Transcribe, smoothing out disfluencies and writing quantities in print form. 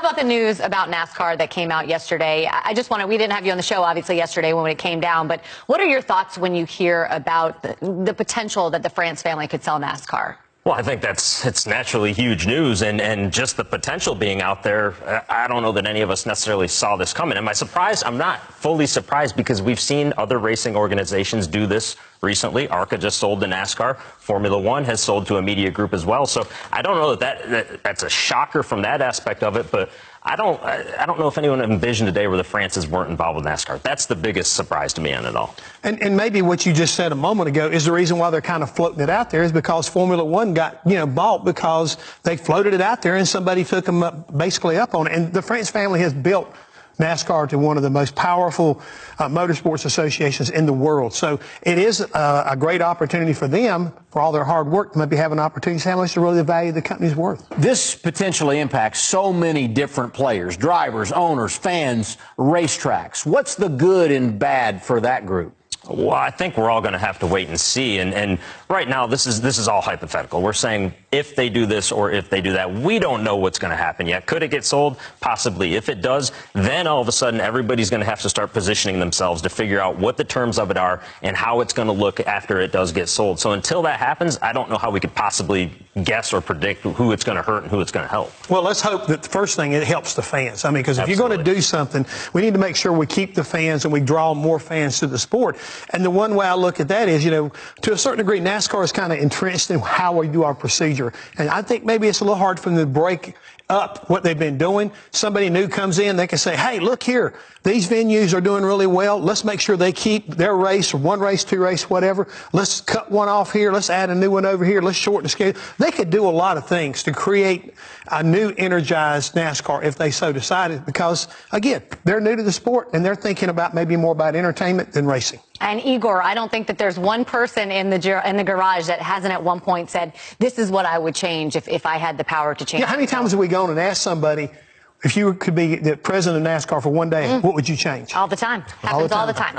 about the news about NASCAR that came out yesterday? We didn't have you on the show, obviously, yesterday when it came down, but what are your thoughts when you hear about the potential that the France family could sell NASCAR? Well, I think it's naturally huge news, and just the potential being out there, I don't know that any of us necessarily saw this coming. Am I surprised? I'm not fully surprised because we've seen other racing organizations do this recently. ARCA just sold to NASCAR. Formula One has sold to a media group as well. So I don't know that's a shocker from that aspect of it, but I don't know if anyone envisioned a day where the Frances weren't involved with NASCAR. That's the biggest surprise to me on it all. And maybe what you just said a moment ago is the reason why they're kind of floating it out there is because Formula One got, bought because they floated it out there and somebody took them basically up on it. And the France family has built NASCAR to one of the most powerful motorsports associations in the world. So it is a great opportunity for them, for all their hard work, to maybe have an opportunity to say how much they really value the company's worth. This potentially impacts so many different players, drivers, owners, fans, racetracks. What's the good and bad for that group? Well, I think we're all going to have to wait and see. And right now, this is all hypothetical. We're saying if they do this or if they do that. We don't know what's going to happen yet. Could it get sold? Possibly. If it does, then all of a sudden everybody's going to have to start positioning themselves to figure out what the terms of it are and how it's going to look after it does get sold. So until that happens, I don't know how we could possibly guess or predict who it's going to hurt and who it's going to help. Well, let's hope that the first thing, it helps the fans. I mean, because if you're going to do something, we need to make sure we keep the fans and we draw more fans to the sport. And the one way I look at that is, to a certain degree, NASCAR is kind of entrenched in how we do our procedure. And I think maybe it's a little hard for them to break up what they've been doing. Somebody new comes in, they can say, hey, look here, these venues are doing really well. Let's make sure they keep their race, or one race, two race, whatever. Let's cut one off here. Let's add a new one over here. Let's shorten the schedule. They could do a lot of things to create a new energized NASCAR if they so decided, because, again, they're new to the sport and they're thinking about maybe more about entertainment than racing. And Igor, I don't think that there's one person in the garage that hasn't at one point said, this is what I would change if I had the power to change. Yeah, how many times have we gone and asked somebody, if you could be the president of NASCAR for one day, what would you change? All the time. Happens all the time.